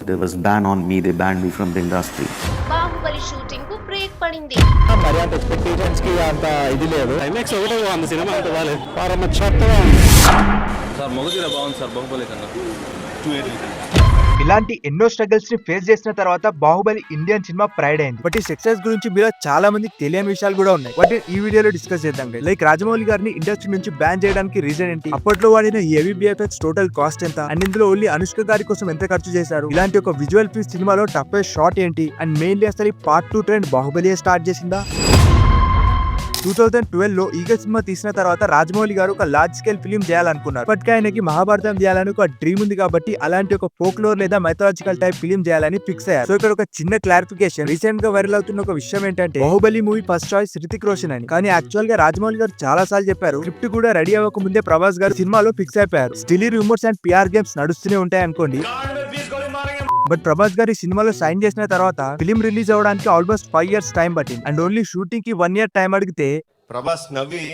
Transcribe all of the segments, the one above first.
there was ban on me. They banned me from the industry. Baahubali shooting కు break పడింది. మరి అంత expectations కి అంత ఇది లేదు. క్లైమాక్స్ ఒకటే బాగుంది, సినిమా అంత బాలేదు. పరమ చెత్తగా ఉంది సార్. మొదటిగా బాగుంది సార్ బాహుబలి కన్నా. ఇలాంటి ఎన్నో స్ట్రగల్స్ ని ఫేస్ చేసిన తర్వాత బాహుబలి ఇండియన్ సినిమా ప్రైడ్ అయింది. బట్ ఈ సక్సెస్ గురించి మీలో చాలా మంది తెలియని విషయాలు కూడా ఉన్నాయి. వాటి ఈ వీడియోలో డిస్కస్ చేద్దాం. లైక్ రాజమౌళి గారిని ఇండస్ట్రీ నుంచి బ్యాన్ చేయడానికి రీజన్ ఏంటి, అప్పట్లో వాడిన హెవీ VFX టోటల్ కాస్ట్ ఎంత, అండ్ ఇందులో ఓన్లీ అనుష్క గారి కోసం ఎంత ఖర్చు చేశారు, ఇలాంటి ఒక విజువల్ పీస్ సినిమాలో టఫెస్ట్ షాట్ ఏంటి, అండ్ మెయిన్లీ అసలు పార్ట్ 2 ట్రెండ్ బాహుబలి స్టార్ట్ చేసిందా. 2012 లో ఈగ సినిమా తీసిన తర్వాత రాజమౌళి గారు ఒక లార్జ్ స్కేల్ ఫిల్మ్ చేయాలనుకున్నారు. బట్ ఆయనకి మహాభారతం చేయాలని ఒక డ్రీమ్ ఉంది కాబట్టి అలాంటి ఒక ఫోక్లోర్ లేదా మైథాలజికల్ టైప్ ఫిల్మ్ చేయాలని ఫిక్స్ అయ్యారు. సో ఇక్కడ ఒక చిన్న క్లారిఫికేషన్, రీసెంట్ గా వైరల్ అవుతున్న ఒక విషయం ఏంటంటే Baahubali movie first choice Hrithik Roshan అని. కానీ యాక్చువల్ గా రాజమౌళి గారు చాలా సార్లు చెప్పారు, స్క్రిప్ట్ కూడా రెడీ అవ్వక ముందే ప్రభాస్ గారు సినిమాలో ఫిక్స్ అయిపోయారు. Still rumours and PR games నడుస్తూనే ఉంటాయి అనుకోండి. బట్ ప్రభాస్ గారి సినిమాలో సైన్ చేసిన తర్వాత ఫిలిం రిలీజ్ అవడానికి ఆల్మోస్ట్ 5 years టైం పట్టింది. అండ్ ఓన్లీ షూటింగ్ కి 1 year టైం అడిగితే ప్రభాస్ నవ్వి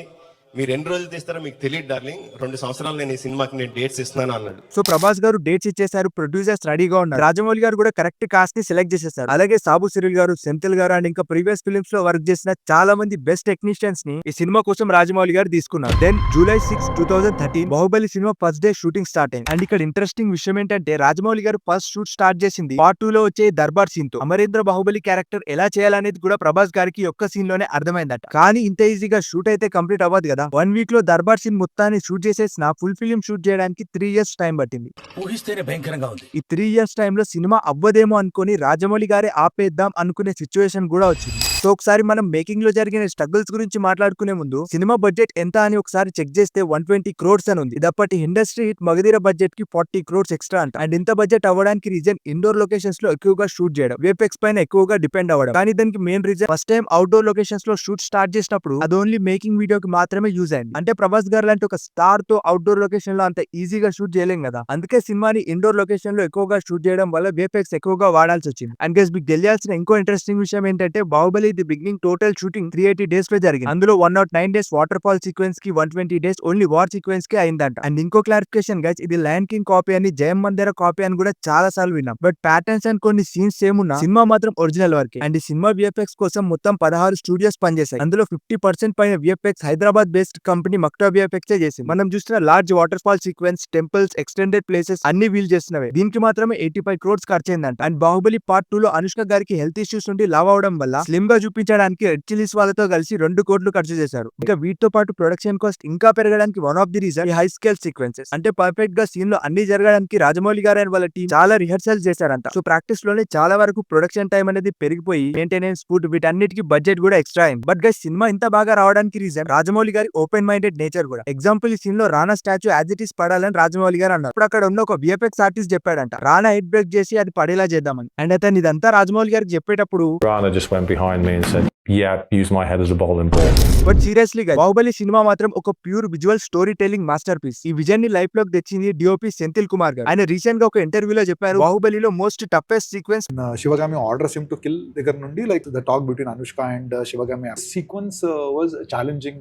మీరు ఎన్ని రోజులు తీస్తారో మీకు తెలియదు డార్లింగ్, 2 సంవత్సరాలు నేను ఈ సినిమాకి నేను డేట్స్ ఇస్తున్నాను అన్నాడు. సో ప్రభాస్ గారు డేట్స్ ఇచ్చేసారు, ప్రొడ్యూసర్స్ రెడీగా ఉన్నారు. రాజమౌళి గారు కూడా కరెక్ట్ కాస్ట్ ని సెలెక్ట్ చేసేసారు. అలాగే సాబు సిరిల్ గారు, సెంథిల్ గారు అండ్ ఇంకా ప్రీవియస్ ఫిల్మ్స్ లో వర్క్ చేసిన చాలా మంది బెస్ట్ టెక్నీషియన్స్ ని ఈ సినిమా కోసం రాజమౌళి గారు తీసుకున్నారు. దెన్ July 6, 2013 బాహుబలి సినిమా ఫస్ట్ డే షూటింగ్ స్టార్ట్ అయింది. అండ్ ఇక్కడ ఇంట్రెస్టింగ్ విషయం ఏంటంటే రాజమౌళి గారు ఫస్ట్ షూట్ స్టార్ట్ చేసింది పార్ట్ 2 లో వచ్చే దర్బార్ సీన్ తో. అమరేంద్ర బాహుబలి క్యారెక్టర్ ఎలా చేయాలనేది కూడా ప్రభాస్ గారికి ఒక్క సీన్ లోనే అర్థమైందట. కానీ ఇంత ఈజీగా షూట్ అయితే కంప్లీట్ అవ్వదు కదా. 1 week లో దర్బార్ సీన్ మొత్తాన్ని షూట్ చేసేసిన ఫుల్ ఫిల్మ్ షూట్ చేయడానికి 3 years టైం పట్టింది. ఊహిస్తేనే భయంకరంగా ఉంది. ఈ 3 years టైంలో సినిమా అవ్వదేమో అనుకుని రాజమౌళి గారే ఆపేద్దాం అనుకునే సిచ్యువేషన్ కూడా వచ్చింది. సో ఒకసారి మనం మేకింగ్ లో జరిగిన స్ట్రగుల్స్ గురించి మాట్లాడుకునే ముందు సినిమా బడ్జెట్ ఎంత అని ఒకసారి చెక్ చేస్తే 120 crores అని ఉంది. ఇదప్పటి ఇండస్ట్రీ హిట్ మగధీర బడ్జెట్ కి 40 crores ఎక్స్ట్రా అంట. అండ్ ఇంత బడ్జెట్ అవ్వడానికి రీజన్ ఇండోర్ లొకేషన్స్ లో ఎక్కువగా షూట్ చేయడం, VFX పైన ఎక్కువగా డిపెండ్ అవ్వడం. కానీ దానికి main reason first time outdoor locations లో షూట్ స్టార్ట్ చేసినప్పుడు అది ఓన్లీ మేకింగ్ వీడియోకి మాత్రమే యూజ్ అయింది. అంటే ప్రభాస్ గారు లాంటి ఒక స్టార్ తో అవుట్డోర్ లొకేషన్ లో అంత ఈజీగా షూట్ చేయలేం కదా. అందుకే సినిమాని ఇండోర్ లొకేషన్ లో ఎక్కువగా షూట్ చేయడం వల్ల VFX ఎక్కువగా వాడాల్సి వచ్చింది. అండ్ గైస్ మీకు తెలియాల్సిన ఇంకో ఇంట్రెస్టింగ్ విషయం ఏంటంటే Baahubali the beginning total shooting 380 days లో జరిగింది. అందులో 109 days వాటర్ ఫాల్ సీక్వెన్స్ కి, 120 days ఓన్లీ వార్ సీక్వెన్స్ కి అయిందంట. అండ్ ఇంకో క్లారిఫికేషన్ గైస్, ఇది లయన్ కింగ్ కాపీ అని, జయం మందిర కాపీ అని కూడా చాలా సార్లు విన్నాం. బట్ ప్యాటర్న్స్ అండ్ కొన్ని సీన్స్ సేమ్ ఉన్నా సినిమా మాత్రం ఒరిజినల్ వర్క్. అండ్ ఈ సినిమా VFX కోసం మొత్తం 16 స్టూడియోస్ పనిచేశాయి. అందులో 50% పైన VFX Hyderabad based company Makuta VFX చేసింది. మనం చూసిన large waterfall sequence, temples, extended places అన్ని వీల్ చేస్తున్నవే. దీనికి మాత్రమే 85 crores ఖర్చు అయిందంట. అండ్ బాహుబలి పార్ట్ 2 లో అనుష్క గారికి హెల్త్ ఇష్యూస్ నుండి లావ్ అవడం వల్ల స్లిమ్ గా చూపించడానికి రెడ్ చిల్లీస్ వాళ్ళతో కలిసి 2 crores ఖర్చు చేశారు. ఇంకా వీటితో పాటు ప్రొడక్షన్ కాస్ట్ ఇంకా పెరగడానికి వన్ ఆఫ్ ది రీజన్ ఈ హై స్కేల్ సీక్వెన్సెస్. అంటే పర్ఫెక్ట్ గా సీన్ లో అన్ని జరగడానికి రాజమౌళి గారు అండ్ వాళ్ళ టీం చాలా రిహర్సల్స్ చేశారంట. సో ప్రాక్టీస్ లోనే చాలా వరకు ప్రొడక్షన్ టైం అనేది పెరిగిపోయి మెయింటెనెన్స్, ఫుడ్ వీటన్నిటికి బడ్జెట్ కూడా ఎక్స్ట్రా అయింది. బట్ గైస్ సినిమా ఇంత బాగా రావడానికి రీజన్ రాజమౌళి గారి ఓపెన్ మైండెడ్ నేచర్ కూడా. ఎగ్జాంపుల్ ఈ సీన్ లో రానా స్టాచ్యూ యాజ్ ఇట్ ఈస్ పడాలని రాజమౌళి గారు అన్నారు. ఇప్పుడు అక్కడ ఉన్న ఒక VFX ఆర్టిస్ట్ చెప్పాడంట రానా హెడ్ బ్రేక్ చేసి అది పడేలా చేద్దామని. అండ్ అతను ఇదంతా రాజమౌళి గారికి చెప్పేటప్పుడు Rana just went behind me and said, yeah, use my head as a bowling ball. But seriously guys Baahubali సినిమా మాత్రం ఒక pure visual story telling masterpiece. ఈ విజన్ ని లైఫ్ లోకి తెచ్చింది DOP సెంథిల్ కుమార్ గారు. ఆయన రీసెంట్ గా ఒక ఇంటర్వ్యూలో చెప్పారు బాహుబలిలో most toughest sequence Shivagami orders him to kill దగ్గర నుండి like the talk between Anushka and Shivagami sequence was challenging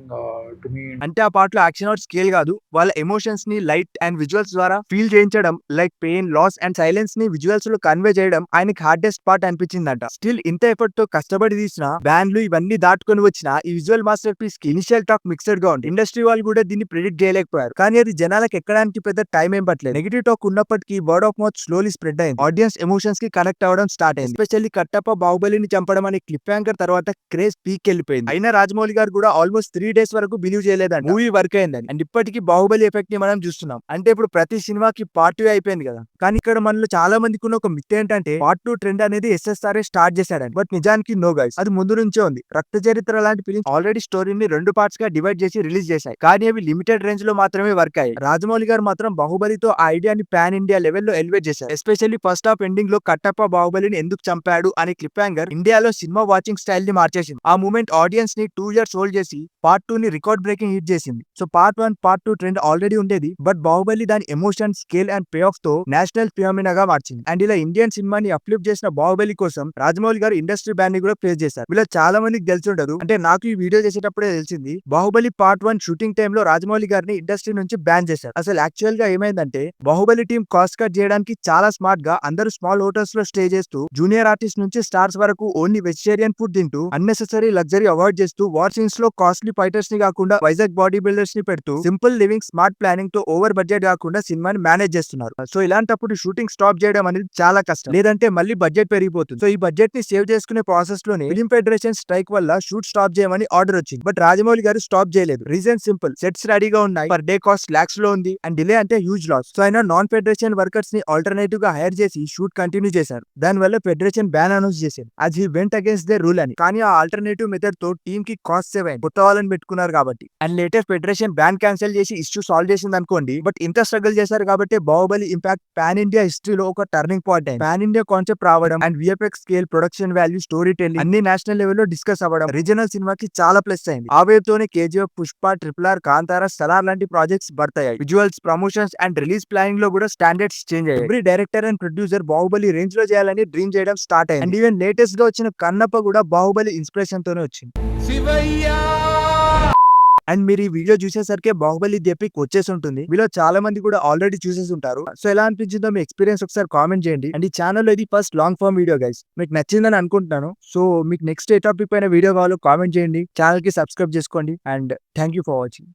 to me. అంటే ఆ పార్ట్ లో యాక్షన్ అవుట్ స్కేల్ కాదు, వాళ్ళ ఎమోషన్స్ ని లైట్ అండ్ విజువల్స్ ద్వారా ఫీల్ చేయించడం, like pain, loss and silence ని విజువల్స్ లో కన్వే చేయడం ఆయనకి హార్డెస్ట్ పార్ట్ అనిపించిందంట. స్టిల్ ఇంత ఎఫర్ట్ తో కష్టపడి తీసిన బ్యాన్లు ఇవన్నీ దాటుకొని వచ్చిన ఈ విజువల్ మాస్టర్ పీస్ కి ఇనిషియల్ టాక్ మిక్స్డ్ గా ఉంది. ఇండస్ట్రీ వాళ్ళు కూడా దీన్ని ప్రిడిక్ట్ చేయలేకపోయారు. కానీ అది జనాలకు ఎక్కడానికి పెద్ద టైం ఏం పట్టలేదు. నెగిటివ్ టాక్ ఉన్నప్పటికీ word of mouth slowly spread అయింది. ఆడియన్స్ ఎమోషన్స్ కి కనెక్ట్ అవ్వడం స్టార్ట్ అయింది. ఎస్పెషల్లీ కట్టప్ప బాహుబలిని చంపడం అనే క్లిప్ యాంకర్ తర్వాత క్రేజ్ పీక్ వెళ్ళిపోయింది. అయినా రాజమౌళి గారు కూడా ఆల్మోస్ట్ 3 days వరకు బిలీవ్ చేయలేదండి మూవీ వర్క్ అయిందని. అండ్ ఇప్పటికీ బాహుబలి ఎఫెక్ట్ ని మనం చూస్తున్నాం. అంటే ఇప్పుడు ప్రతి సినిమాకి పార్ట్ 2 అయిపోయింది కదా. కానీ ఇక్కడ మనలో చాలా మందికి ఉన్న ఒక మిత్ ఏంటంటే పార్ట్ 2 ట్రెండ్ అనేది SSR స్టార్ట్ చేశాడని. బట్ నిజానికి నో గైస్, అది ముందు నుంచే ఉంది. రక్త చరిత్ర లాంటి ఫిలిమ్స్ ఆల్రెడీ స్టోరీని 2 parts గా డివైడ్ చేసి రిలీజ్ చేశాయి. కానీ అవి లిమిటెడ్ రేంజ్ లో మాత్రమే వర్క్ అయ్యాయి. రాజమౌళి గారు మాత్రం బాహుబలితో ఆ ఐడియాని పాన్ ఇండియా లెవెల్లో ఎలివేట్ చేశారు. ఎస్పెషల్లీ ఫస్ట్ హాఫ్ ఎండింగ్ లో కట్టప్ప బాహుబలిని ఎందుకు చంపాడు అనే క్లిప్ యాంగర్ ఇండియాలో సినిమా వాచింగ్ స్టైల్ ని మార్చేసింది. ఆ మూమెంట్ ఆడియన్స్ ని 2 years హోల్డ్ చేసి పార్ట్ 2 ని రికార్డ్ రికార్డ్ బ్రేకింగ్ హిట్ చేసింది. So part 1 part 2 trend already ఉండేది, బట్ బాహుబలి దాని emotion, scale and pay of తో నేషనల్ ఫినామినాగా మార్చింది. అండ్ ఇలా ఇండియన్ సినిమాని అప్లిఫ్ట్ చేసిన బాహుబలి కోసం రాజమౌళి గారు ఇండస్ట్రీ బ్యాన్ ని కూడా ప్లేస్ చేశారు. ఇలా చాలా మందికి తెలిసి ఉండదు, అంటే నాకు ఈ వీడియో చేసేటప్పుడే తెలిసింది. బాహుబలి పార్ట్ 1 షూటింగ్ టైమ్ లో రాజమౌళి గారిని ఇండస్ట్రీ నుంచి బ్యాన్ చేశారు. అసలు యాక్చువల్ గా ఏమైందంటే బాహుబలి టీం కాస్ట్ కట్ చేయడానికి చాలా స్మార్ట్ గా అందరూ స్మాల్ హోటల్స్ లో స్టే చేస్తూ జూనియర్ ఆర్టిస్ట్ నుంచి స్టార్స్ వరకు ఓన్లీ వెజిటేరియన్ ఫుడ్ తింటూ అన్నెసెసరీ లగ్జరీ అవాయిడ్ చేస్తూ వార్ సీన్స్ లో కాస్ట్లీ ఫైటర్స్ ని కాకుండా వైజాగ్ బాడీ బిల్డర్స్ ని పెడుతూ సింపుల్ లివింగ్ స్మార్ట్ ప్లానింగ్ తో ఓవర్ బడ్జెట్ కాకుండా సినిమాని మేనేజ్ చేస్తున్నారు. సో ఇలాంటప్పుడు షూటింగ్ స్టాప్ చేయడం అనేది చాలా కష్టం, లేదంటే మళ్ళీ బడ్జెట్ పెరిగిపోతుంది. సో ఈ బడ్జెట్ ని సేవ్ చేసుకునే ప్రాసెస్ లోనే ఫిల్మ్ ఫెడరేషన్ స్ట్రైక్ వల్ల షూట్ స్టాప్ చేయమని ఆర్డర్ వచ్చింది. బట్ రాజమౌళి గారు స్టాప్ చేయలేదు. రీజన్ సింపుల్, సెట్స్ రెడీగా ఉన్నాయి, పర్ డే కాస్ట్ లాక్స్ లో ఉంది అండ్ డిలే అంటే హ్యూజ్ లాస్. సో ఆయన నాన్ ఫెడరేషన్ వర్కర్స్ ని ఆల్టర్నేటివ్ గా హైర్ చేసి షూట్ కంటిన్యూ చేశారు. దాని వల్ల ఫెడరేషన్ బ్యాన్ అనౌన్స్ చేశారు as he went against they rule అని. కానీ ఆ ఆల్టర్నేటివ్ మెథడ్ తో టీమ్ కి కాస్ట్ సేవ్ అయింది, కొత్త వాళ్ళని పెట్టుకున్నారు కాబట్టి. And later federation ban cancel చేసి ఇష్యూ సాల్వ్ చేసింది అనుకోండి. బట్ ఇంత స్ట్రగుల్ చేశారు కాబట్టి బాహుబలి ఇంపాక్ట్ పాన్ ఇండియా హిస్టరీలో ఒక టర్నింగ్ పాయింట్ అయింది. పాన్ ఇండియా కాన్సెప్ట్ రావడం and VFX scale, production value, story telling అన్ని నేషనల్ లెవెల్లో డిస్కస్ అవ్వడం రీజనల్ సినిమాకి చాలా ప్లస్ అయింది. ఆ వేవ్ తోనే KGF, పుష్ప, RRR, కాంతారా, సలార్ లాంటి ప్రాజెక్ట్స్ బర్తాయి. Visuals, promotions and release planning లో కూడా స్టాండర్డ్స్ చేంజ్ అయ్యాయి. Every director and producer Baahubali range లో చేయాలని డ్రీమ్ చేయడం స్టార్ట్ అయింది. అండ్ ఈవెన్ లేటెస్ట్ గా వచ్చిన కన్నప్ప కూడా బాహుబలి ఇన్స్పిరేషన్ తోనే వచ్చింది. అండ్ మీరు ఈ వీడియో చూసేసరికి బాహుబలి ఎపిక్ వచ్చేసి ఉంటుంది. మీలో చాలా మంది కూడా ఆల్రెడీ చూసేసి ఉంటారు. సో ఎలా అనిపించిందో మీ ఎక్స్పీరియన్స్ ఒకసారి కామెంట్ చేయండి. అండ్ ఈ ఛానల్ ఇది first long form video guys, మీకు నచ్చిందని అనుకుంటున్నాను. సో మీకు నెక్స్ట్ ఏ టాపిక్ పైన వీడియో కావాలో కామెంట్ చేయండి. ఛానల్ కి సబ్స్క్రైబ్ చేసుకోండి and thank you for watching.